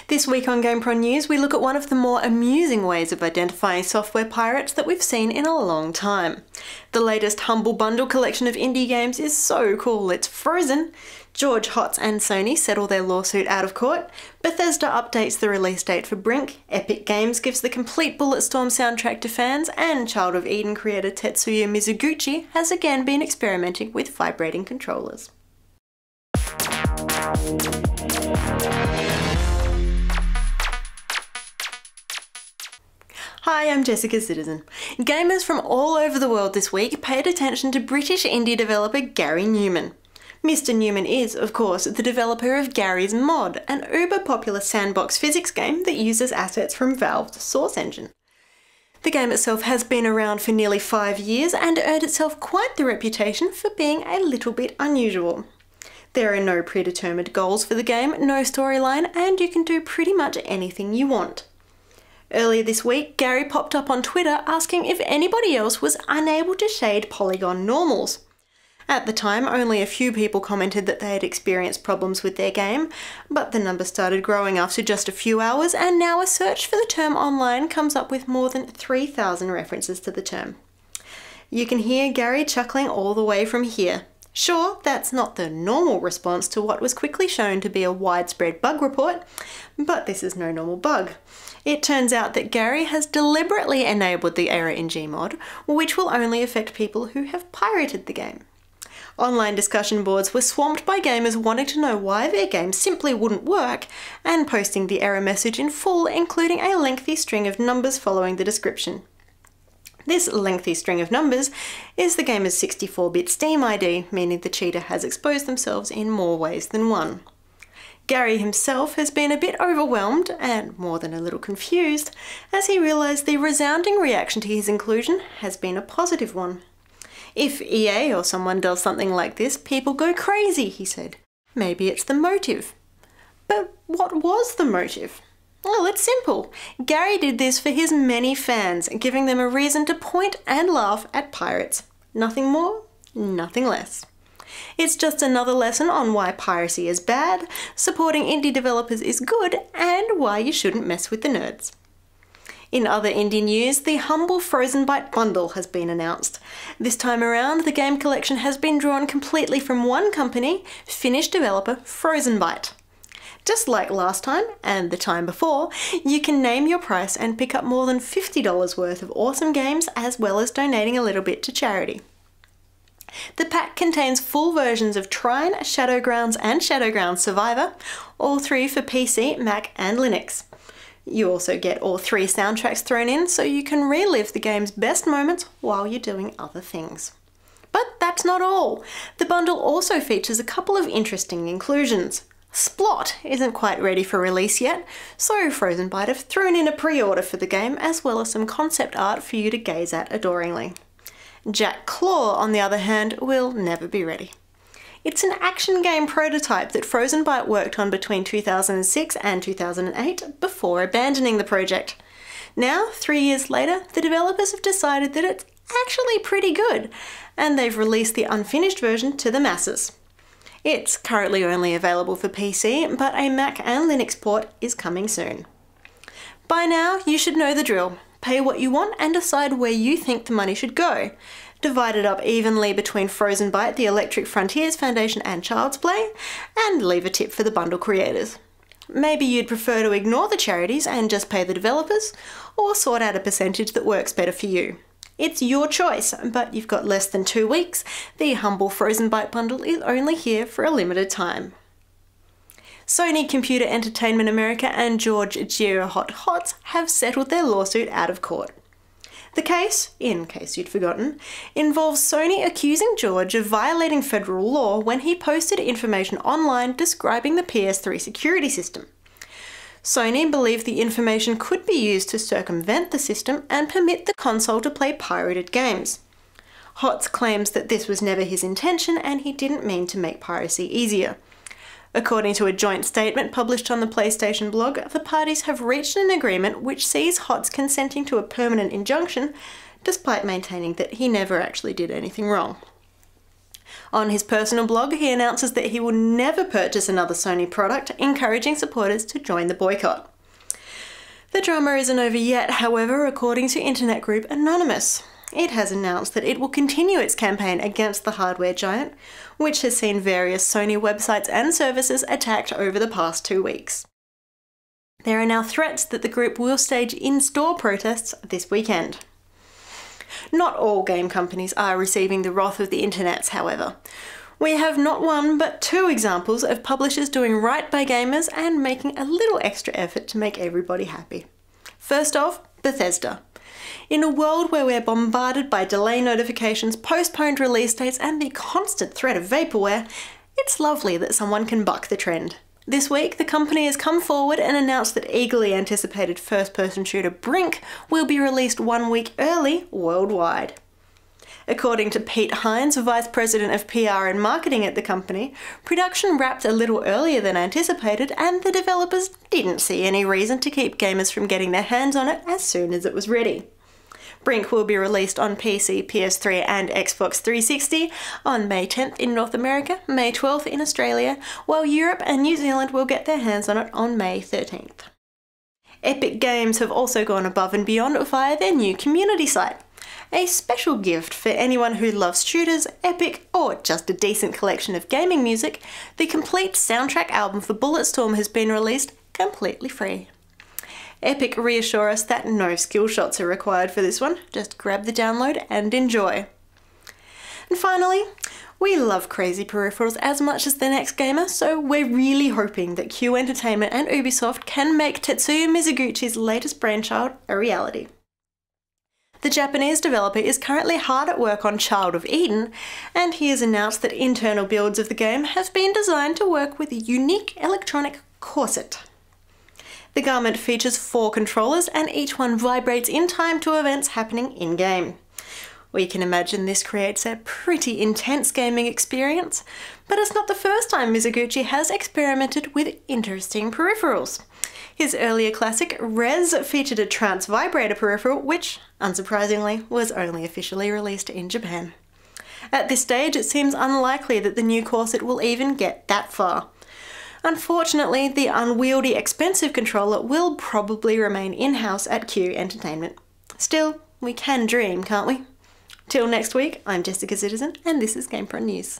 This week on GamePron News, we look at one of the more amusing ways of identifying software pirates that we've seen in a long time. The latest Humble Bundle collection of indie games is so cool it's frozen. George, HOTS and Sony settle their lawsuit out of court. Bethesda updates the release date for Brink. Epic Games gives the complete Bulletstorm soundtrack to fans, and Child of Eden creator Tetsuya Mizuguchi has again been experimenting with vibrating controllers. Hi, I'm Jessica Citizen. Gamers from all over the world this week paid attention to British indie developer Gary Newman. Mr. Newman is, of course, the developer of Garry's Mod, an uber-popular sandbox physics game that uses assets from Valve's Source engine. The game itself has been around for nearly 5 years and earned itself quite the reputation for being a little bit unusual. There are no predetermined goals for the game, no storyline, and you can do pretty much anything you want. Earlier this week, Gary popped up on Twitter asking if anybody else was unable to shade polygon normals. At the time, only a few people commented that they had experienced problems with their game, but the number started growing after just a few hours, and now a search for the term online comes up with more than 3,000 references to the term. You can hear Gary chuckling all the way from here. Sure, that's not the normal response to what was quickly shown to be a widespread bug report, but this is no normal bug. It turns out that Gary has deliberately enabled the error in Gmod, which will only affect people who have pirated the game. Online discussion boards were swamped by gamers wanting to know why their game simply wouldn't work and posting the error message in full, including a lengthy string of numbers following the description. This lengthy string of numbers is the gamer's 64-bit Steam ID, meaning the cheater has exposed themselves in more ways than one. Gary himself has been a bit overwhelmed, and more than a little confused, as he realised the resounding reaction to his inclusion has been a positive one. If EA or someone does something like this, people go crazy, he said. Maybe it's the motive. But what was the motive? Well, it's simple. Gary did this for his many fans, giving them a reason to point and laugh at pirates. Nothing more, nothing less. It's just another lesson on why piracy is bad, supporting indie developers is good, and why you shouldn't mess with the nerds. In other indie news, the Humble Frozen Byte bundle has been announced. This time around, the game collection has been drawn completely from one company, Finnish developer Frozen Byte. Just like last time, and the time before, you can name your price and pick up more than $50 worth of awesome games, as well as donating a little bit to charity. The pack contains full versions of Trine, Shadowgrounds and Shadowgrounds Survivor, all three for PC, Mac and Linux. You also get all 3 soundtracks thrown in, so you can relive the game's best moments while you're doing other things. But that's not all. The bundle also features a couple of interesting inclusions. Splot isn't quite ready for release yet, so Frozen Byte have thrown in a pre-order for the game, as well as some concept art for you to gaze at adoringly. Jack Claw, on the other hand, will never be ready. It's an action game prototype that Frozen Byte worked on between 2006 and 2008 before abandoning the project. Now, 3 years later, the developers have decided that it's actually pretty good, and they've released the unfinished version to the masses. It's currently only available for PC, but a Mac and Linux port is coming soon. By now, you should know the drill. Pay what you want and decide where you think the money should go. Divide it up evenly between Frozen Byte, the Electric Frontiers Foundation and Child's Play, and leave a tip for the bundle creators. Maybe you'd prefer to ignore the charities and just pay the developers, or sort out a percentage that works better for you. It's your choice, but you've got less than 2 weeks. The Humble Frozen Byte bundle is only here for a limited time. Sony Computer Entertainment America and George HOTS have settled their lawsuit out of court. The case, in case you'd forgotten, involves Sony accusing George of violating federal law when he posted information online describing the PS3 security system. Sony believed the information could be used to circumvent the system and permit the console to play pirated games. HOTS claims that this was never his intention and he didn't mean to make piracy easier. According to a joint statement published on the PlayStation blog, the parties have reached an agreement which sees HOTS consenting to a permanent injunction, despite maintaining that he never actually did anything wrong. On his personal blog, he announces that he will never purchase another Sony product, encouraging supporters to join the boycott. The drama isn't over yet, however, according to internet group Anonymous. It has announced that it will continue its campaign against the hardware giant, which has seen various Sony websites and services attacked over the past 2 weeks. There are now threats that the group will stage in-store protests this weekend. Not all game companies are receiving the wrath of the internets, however. We have not one but 2 examples of publishers doing right by gamers and making a little extra effort to make everybody happy. First off, Bethesda. In a world where we're bombarded by delay notifications, postponed release dates, and the constant threat of vaporware, it's lovely that someone can buck the trend. This week, the company has come forward and announced that eagerly anticipated first-person shooter Brink will be released 1 week early worldwide. According to Pete Hines, Vice President of PR and Marketing at the company, production wrapped a little earlier than anticipated, and the developers didn't see any reason to keep gamers from getting their hands on it as soon as it was ready. Brink will be released on PC, PS3 and Xbox 360 on May 10th in North America, May 12th in Australia, while Europe and New Zealand will get their hands on it on May 13th. Epic Games have also gone above and beyond via their new community site. A special gift for anyone who loves shooters, Epic, or just a decent collection of gaming music, the complete soundtrack album for Bulletstorm has been released completely free. Epic reassure us that no skill shots are required for this one, just grab the download and enjoy. And finally, we love crazy peripherals as much as the next gamer, so we're really hoping that Q Entertainment and Ubisoft can make Tetsuya Mizuguchi's latest brainchild a reality. The Japanese developer is currently hard at work on Child of Eden, and he has announced that internal builds of the game have been designed to work with a unique electronic corset. The garment features 4 controllers, and each one vibrates in time to events happening in-game. We can imagine this creates a pretty intense gaming experience, but it's not the first time Mizuguchi has experimented with interesting peripherals. His earlier classic, Rez, featured a trance vibrator peripheral, which, unsurprisingly, was only officially released in Japan. At this stage, it seems unlikely that the new corset will even get that far. Unfortunately, the unwieldy, expensive controller will probably remain in-house at Q Entertainment. Still, we can dream, can't we? Till next week, I'm Jessica Citizen, and this is GamePron News.